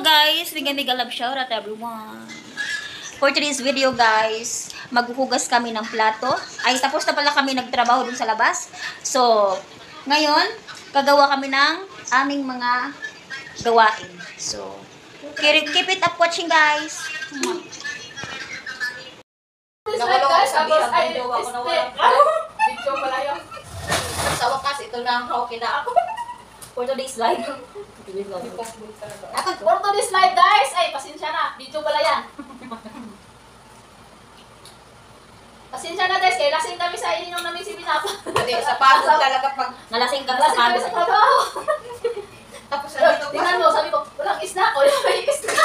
guys, mega love shout out everyone. For today's video guys, maghuhugas kami ng plato. Ay, tapos na pala kami nagtrabaho dun sa labas. So, ngayon, gagawa kami ng aming mga gawain. So, keep it up watching guys. Guys, video pala yun. Sa wakas, ito na ang hawkin na ako. For today's live. For today's live guys, ay pasensya na. Video pala yan. Pasensya na guys, kaya lasing kami sa ininom namin si Binapa. Hindi, sa pagod talaga pag Nalasing kami Lasing sa kami pagod. sa trabaho. tapos na dito. Tingnan mo, sabi ko, walang isda. O, may isda.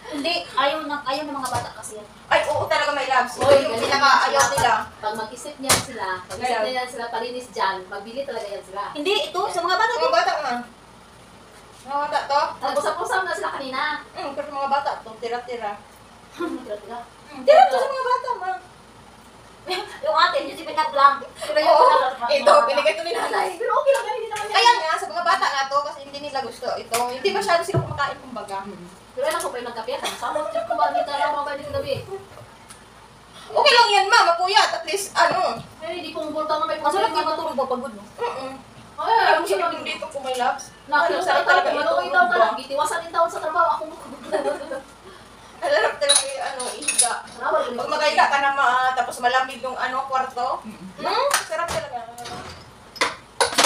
Hindi, ayaw ng mga bata kasi yan. Ay, oo talaga may labs. Oy, Yung ganyan pinaka-ayaw sila. nila. Pag mag-isip niyan sila, pag-isip niyan sila palinis dyan, magbili talaga yan sila. Hindi, ito, sa mga bata to. Mga bata nga. Mga bata to. Nag-usap-usap na sila kanina. Pero mga bata to, tira-tira. Tira-tira. Tira to sa mga bata, ma. Yung atin, yung si pinag-lang. Pero yung Oo, pinag-lang. ito, binigay to ni nanay. Pero okay lang, ganun din naman yan. Kaya nga, sa mga bata nga to, kasi hindi nila gusto ito. Hindi masyado sila kumakain, kumbaga. Pero alam ko pa yung nagkapiat. Sama ko ko ba, dito lang ba dito gabi. Okay lang yan, ma, mapuyat. At least, ano. Eh, di kong bulta na may Masarap problema. ka matulog ba pagod mo? Ay, Alam ako siya siya lang dito kung may labs. Nakakita Sarap sa talaga ito, ito, malungay daw ka diba? lang. Gitiwasan din taon sa trabaho. Ako mo. Alarap talaga yung ano, isda. Rawal ko Pag magayda ka na tapos malamig yung ano, kwarto. Sarap talaga.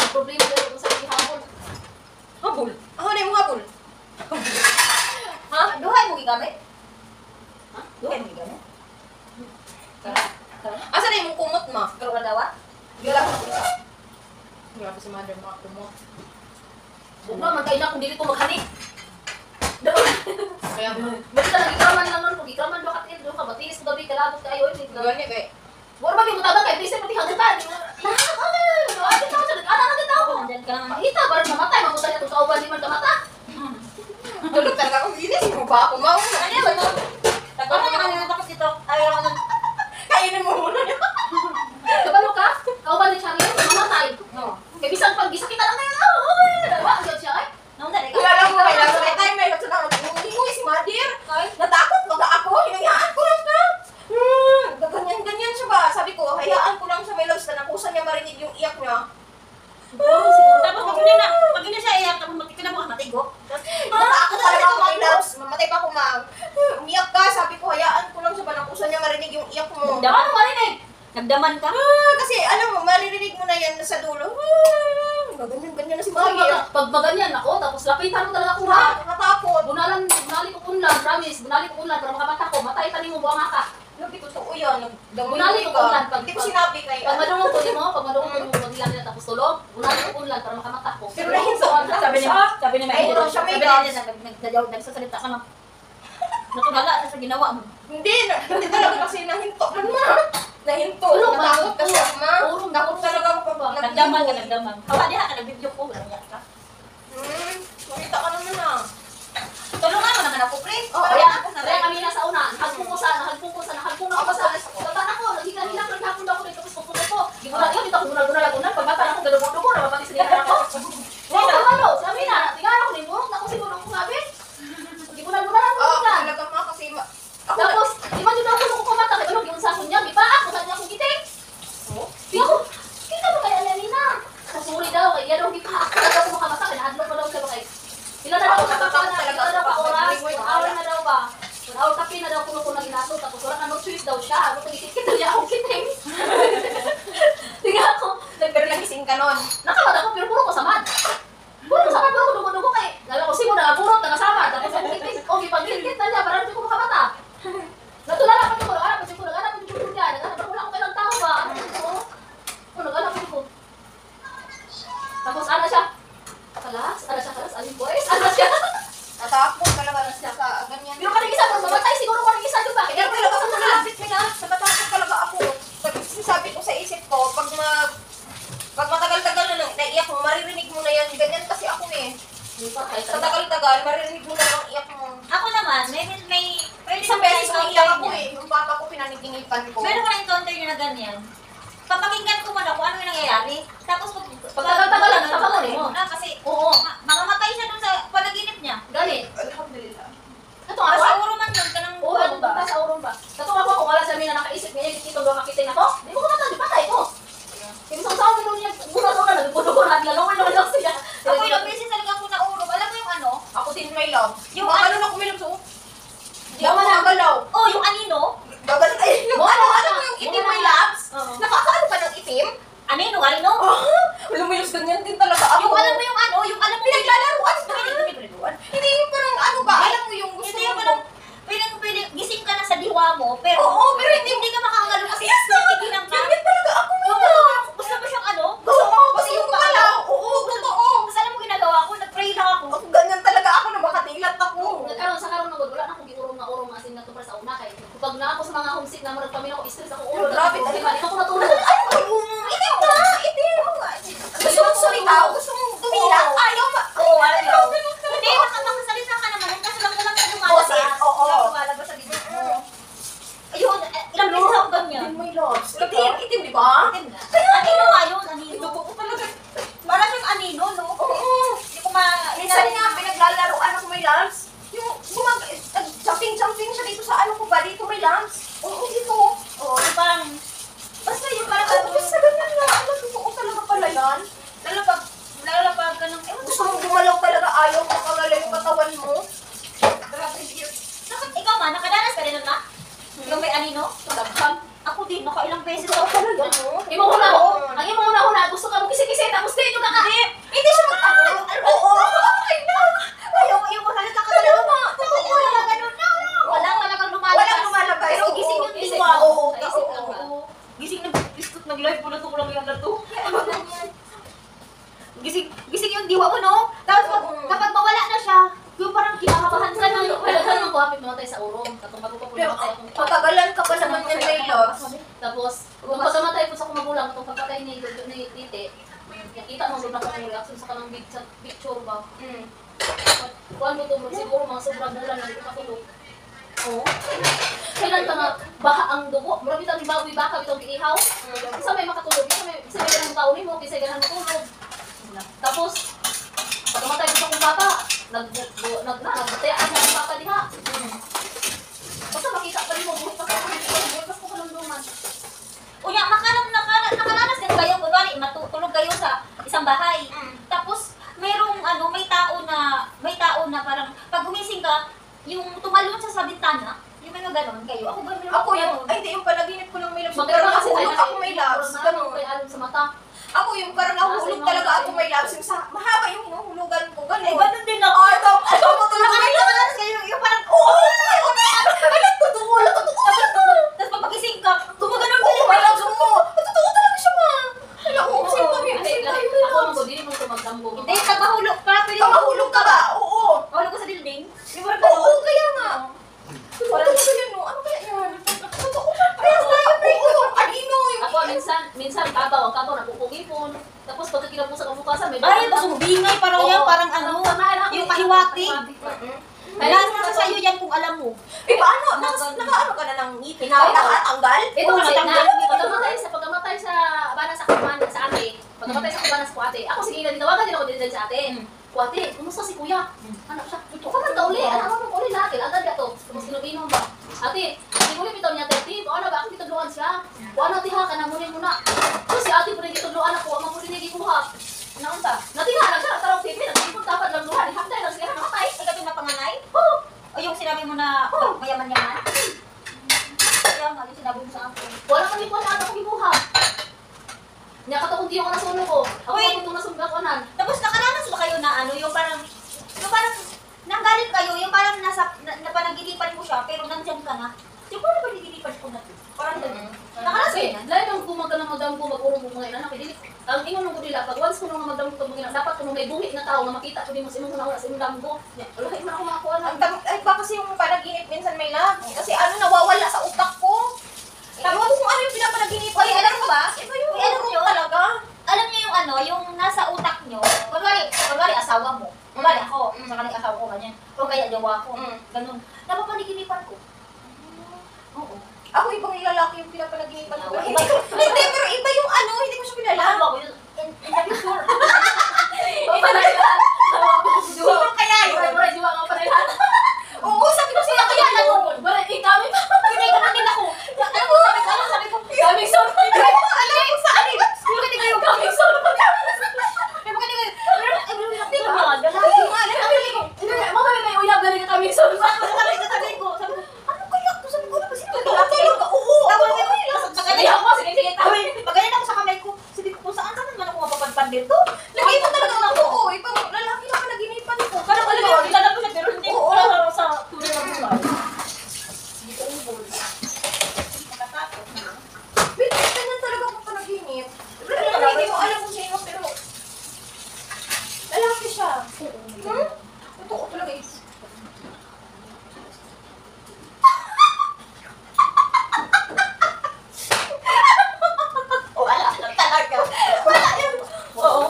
problema din sa hapon. Habol. Ako na yung habol. Ha? Duhay mo gigamit? Ha? Duhay mo gigamit? Asa na yung kumot, ma? Pero ka dawa? Gala ko isa. Grabe si mother, mga kumot. Huwag na, magkain na kung dili ko maghanik. Doon. Kaya mo. Basta nagikraman lang nun. Kung gikraman ba katil, doon ka. Batinis ko gabi, kalabot kayo. Gani kay. Huwag ba yung mutabang kay Bisi, pati hagatan. Ate tao siya, nag-ana na tao. Nandyan ka naman. Makita, parang mamatay. Mabuta niya itong kauban, di man kamata. Tulog talaga ako. Ginis mo ba ako, ma? Ano ba ito? Tagal na kanina tapos ito. Ayaw ko nun. Kainin mo muna. Kabalo ka? Kauban ni Charlie, mamatay. No. Kaya bisan pag gisakita lang kayo. Wag yun siya, eh. Nauna rin Wala lang mo, may labs. May time, may labs na ako. Umuwi si mother. Natakot baga ako. Hinayaan ko lang na. Ganyan siya ba? Sabi ko, hayaan ko lang siya may labs na nakusa niya marinig yung iyak niya. Tapos pag hindi siya iyak, tapos magkikita mo ka matigo. Natakot talaga ako may labs. Mamatay pa ako, ma. Umiyak ka. Sabi ko, hayaan ko lang siya ba nakusa niya marinig yung iyak mo. Nagdaman mo marinig. Nagdaman ka. Kasi alam mo, maririnig mo na yan sa dulo. Ganyan na si Pag, Mami. pag maganyan ako, tapos lapitan mo talaga ako, ha? Nakatakot. Bunali ko unlan, promise. Bunali ko unlan para makamata ko. Matay tani mo, buwang ka. Hindi ko totoo yan. Bunali ko unlan. Hindi ko sinabi kayo. Pag madungog ko mo, pag madungog ko mo, pag nila tapos tulog, bunali ko unlan para makamata ko. Pero nahinto. Sabi ni Ay, Maidro, siya may sabi gas. niya, nagsasalita ka na. Natulala sa ginawa mo. Hindi talaga kasi nahinto. Nahinto. Tulog, Natakot kasi ako, ma. Tulog, Takot talaga ako pag Nagdaman ka, nagdaman. Hawa diha ka, nagbibyo ko, wala niya ka. Makita ka naman na. Tulungan mo naman ako, pre. Oh, kaya kami na sa una, nahagpong ko ako sa bata ako, naghiga-hilang naghapon ako dito tapos pupunta ko. Gimula yun, dito ako guna-guna, pag bata ako galubo-dugo, napapati sa nila ako. Wow, ano, sabi na, tingnan ako ni mo, naku siguro kung sabi. Gimula-guna lang Oo, ako na. talaga ma kasi ako Tapos, di man dito ako nung kumata, kaya yung sa akin niya, di ba ako, saan niya akong giting? Di ako, kita mo kaya Nina? Kasuri daw, kaya daw di pa ako, daw ako makamata, kaya nahadlok ko daw siya kay. Ilan na daw ako nakakana, ilan na daw pa oras, 1 hour na daw ba? 1 hour kape na daw kuno na ginaso, tapos wala ka no choice daw siya, ako tagikit daw niya akong kiting. Tingnan ako, pero nagising ka nun. nakamad ako, pero puro ko samad. Puro ko samad, puro ko dugo-dugo kay. Lalo ko simo, nagapurot, nagasamad, tapos ako kiting, okay, pag-kitit na niya, parang di ko makamata. Natulala pa ko, nag-anap pa ko, nag-anap pa ko niya, nag-anap pa ko lang kailang tao ba? Nag-anap pa ko. Tapos ano siya? Kalas? Ano siya kalas? Alin boys? Ano siya? Natakot talaga na siya sa ganyan. Pero kanang isa, kung mamatay siguro kanang isa, di ba? Kaya talaga ako nalapit niya. Natakot talaga ako. Sabi ko sa isip ko, pag matagal-tagal na naiyak mo, maririnig mo na yan. Ganyan kasi ako eh. Sa tagal-tagal, maririnig mo na ang iyak mo. Ako naman, may pwede Isang beses na iyak ako eh. Yung papa ko pinaniginipan ko. Meron ko na encounter yun na ganyan. Papakinggan ko muna kung ano yung nangyayari. Tapos Pagtagal-tagal lang, tapakunin mo. Kasi Oo. mamamatay siya dun sa panaginip niya. Gani. ikaw, gusto mong tumila, Oo. ayaw ba? Oo, ayaw. Ganun talaga. Hindi, makasalita ka naman. Kaso lang walang Oo, lumalabas. oo. Walang lumalabas sa bibig mo. Ayun, ilang beses ako ganyan. Din mo yung loves. Itim, di ba? Anino nga yun, anino. Totoo talaga. Parang yung anino, no? Oo. Hindi ko Minsan nga, pinaglalaroan ako may loves. Yung jumping siya dito sa ano ko ba? Dito may loves. Oo, dito. Oo, yung parang, basta yung parang, Oo, basta ganyan nga. Ano, totoo talaga pala yan. lalapag ka ng, ewan Gusto mong gumalaw talaga, ayaw mo kagalaw yung katawan mo. grabe yun. Ikaw ma, nakadanas ka rin nun na? Yung may anino? Daghan. Ako din, nakailang beses Totoo ako. talaga, no? Imo una ho. Ang imo una gusto ka mo kisi-kisi tapos dito ka ka. Hindi siya mag-ano. Oo, okay na. Ayaw, yung masalita ka talaga ma. Totoo lang, ganun na. Walang talagang lumalabas. Walang lumalabas. Pero Oo, gising yung gising. diwa. Oo, Naisip lang ba? oo. Gising nag-discut nag-live po na to, kulang yung lato. Gising yung diwa mo, no? Tapos kapag mawala na siya, yung parang kinakabahan ka na. Daghan mo ko hapit mamatay sa urong. Katong bago pa po Pero namatay akong patagalan ka pa naman yan, may loves. Tapos, kung pagkamatay po sa akong magulang, itong pagpatay ni Tite, nakita mo doon ako ang reaction sa kanang picture ba? Kuhan ko ito, siguro mga sobrang bulan na ito katulog. Oo. Kailan ka nga baha ang dugo? Marami tayong baboy baka itong iihaw. Isa may makatulog, isa may ganang taon mo, isa ganang matulog. Tapos, pagkamatay ko sa akong bata, nagbatayaan na ang bata diha. Basta makita pa rin mo, buhay pa ko kalungduman. Unya, nakaranas din kayo, kunwari, matutulog kayo sa isang bahay. Tapos, merong may tao na parang, pag gumising ka, yung tumalon siya sa bintana, yung mga ganon kayo. Ako ganon Ako yung, ay hindi, yung panaginip ko lang may loves. Maganda kasi tayo Nahulog ako may loves. Ganun. May alam sa mata. Ako yung parang nahulog talaga ako may loves. Yung sa, mahaba yung hinuhulugan ko. Ganun. Ay, ganon din ako. Ay, ito matulog may loves. Nakaranas kayo, yung parang, Oo, ay, totoo lang, totoo. tapos pag magising ka, gumaganon Oo, din. may loves mo. Totoo talaga siya, ma. Alam mo, same kami. Same tayo may Ako loves. mo, hindi mo ito magdambo. Hindi, kapahulog. Parang pwede Mahulog ka ba? Oo. Mahulog ko sa dilding. Yung parang Oo, ganon. kaya nga. Totoo talaga yan, no? Ano kaya yan? Totoo ba? Parehas tayo, oo. Anino yung... Ako minsan kabaw, ang kabaw napupugipon. Tapos pagka kinapusan ang bukasan, may Ay, masubingay parang yan, parang yung kahiwati. Wala na sa iyo yan kung alam mo. Eh, paano? Naka-ano ka na ng ngipin na nakatanggal? Ito Oo, kasi natanggal yung ngipin. pagkamatay sa bana sa kumanan sa ate. Pagkamatay sa kumanan sa kuate. Ako sige na dinawagan din ako din sa ate. Kuate, kumusta si kuya? Anak siya. Ito ka man ka uli. Anak mo uli natin. Agad ka to. Tapos kinubinom ba? Ate, hindi mo bitaw niya ate. Ano ba? Ang kitudluan siya. Kuano ti ha kana muli muna. Tapos si ate pa rin kitudluan ako. Ang muli ni gikuha. Naunta. Natiha lang siya. Tarong TV. Nagipon dapat lang duha. Hapday lang siya namatay. Ay, ka pinapanganay? Oo. O yung sinabi mo na mayaman-yaman? Kaya nga, yung sinabi mo sa akin. Wala kang ikuha na ako gibuha. Nya ka to kung tiyo ka nasunog ko. Ako Wait. itong nasunog ko nan. Tapos nakaranas ba kayo na yung parang nanggalit kayo, yung parang napanaginipan mo siya, pero nandyan ka na. Yung parang panaginipan ko na to. Parang gano'n. Nakaranas kayo Kasi, na? dahil ang gumagana ng madam ko, mag-urong mo ngayon, anak, dili. Ang ingon ko nila, pag once ko nung madam ko, dapat ko nung may buhi na tao, na makita ko din mo sa imong una sa imong damgo. Wala, man ako makakuha na. Ay, ba kasi yung panaginip minsan may love? Kasi ano, nawawala sa utak ko. Tapos kung ano yung pinapanaginip. Oy, alam mo ba? Iba yung Oy, alam ano nyo? talaga. Alam niyo yung nasa utak nyo, kunwari asawa mo, kunwari ako, sa kanil asawa ko, ganyan, o kaya jowa ko, ganun. Napapaniginipan ko. Oo. Ako ibang lalaki yung pinapanaginipan ko. Iba- Hindi, pero iba yung ano, hindi ko siya kilala. Alam mo, in the future. Panaylan. Sino kaya yun? Mura, jiwa nga panaylan. Oo, sabi ko Sino kaya ganun? Mura, ikami pa. Hindi ko natin ako. Alam mo, sabi ko, Kaming son. alam ko saan eh. sino kaya kayo? Kaming son. Pero bakit kayo? Pero, di ba? Sabi ko, alam ko. Mama, may uyab na rin kaming son. Sabi ko, ano kaya ako? Sabi ko, ano sino Wala talaga, oo. Tapos, Sabi ako, sige, sige, tama. pagayan ako sa kamay ko. Sabi ko, kung saan ka naman ako mapapadpad dito? Lagay mo talaga ng oo. Ibang lalaki na panaginipan ko. Parang alam mo, kilala ko siya, pero hindi ko Oo. wala sa tunay na buhay. Hindi ko ubol. Nakatakot. Ganyan talaga ako panaginip. Pero hindi mo alam kung sino, pero lalaki siya. Totoo talaga eh. Wala lang talaga. Wala yun. Oo.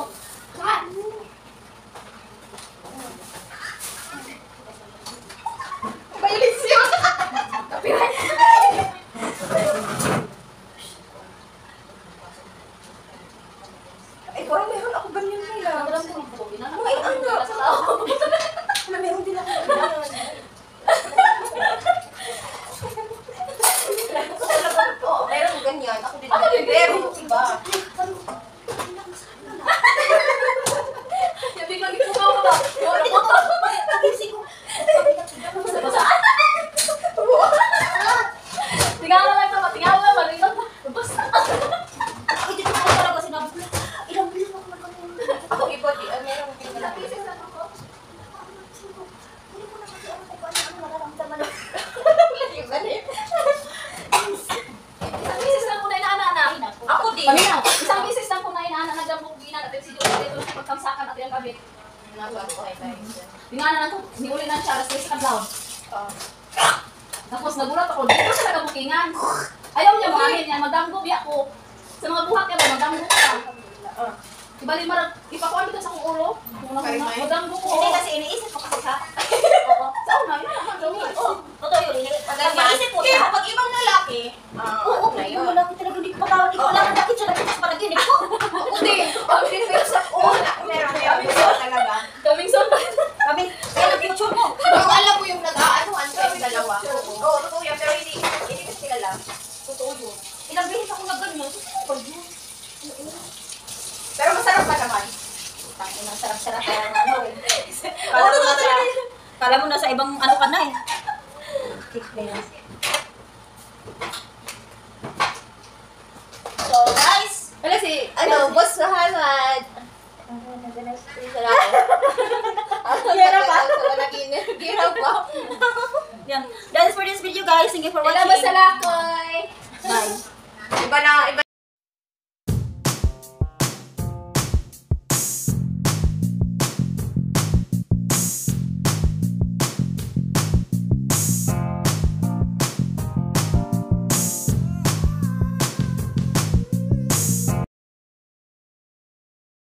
pagkamsakan at yung gabi. Nababuhay tayo dyan. Tingnan na to, niuli na siya, alas 3 sa kadlaw. Oh. Tapos nagulat ako, dito siya nagabukingan. Ayaw niya mahalin niya, magdamgo biya ko. Sa mga buhat niya ba, magdamgo ka. Oh. Ibali marag, ipakuha kita sa kong ulo. Magdamgo ko. Hindi kasi iniisip ko kasi ha. Oo. Sa una, yun ang gawin. Oh, totoo yun. Pag iniisip ko Kaya siya. pag ibang lalaki, Oo, na okay. yun. Wala ko talaga, hindi ko matawag. Ikaw lang ang dakit siya nagkitas para ginig ko. Hindi, pag pero sa una, meron talaga. Coming soon pa. Kami, kaya ang future mo. Yung alam mo yung nag-aanoan kayong dalawa. Oo, totoo yan, pero hindi ko kilala. Totoo yun. Ilang beses ako nagganyan. Totoo ba yun? Pero masarap pa naman. Tangin ang sarap-sarap kaya ano eh. Kala mo nasa ibang ano ka na eh. So guys, Wala si, Boss Muhammad. Hirap ba? Hirap ba? yan. That is for this video guys. Thank you for watching. Ilabas sa lakoy. Bye. Iba na, iba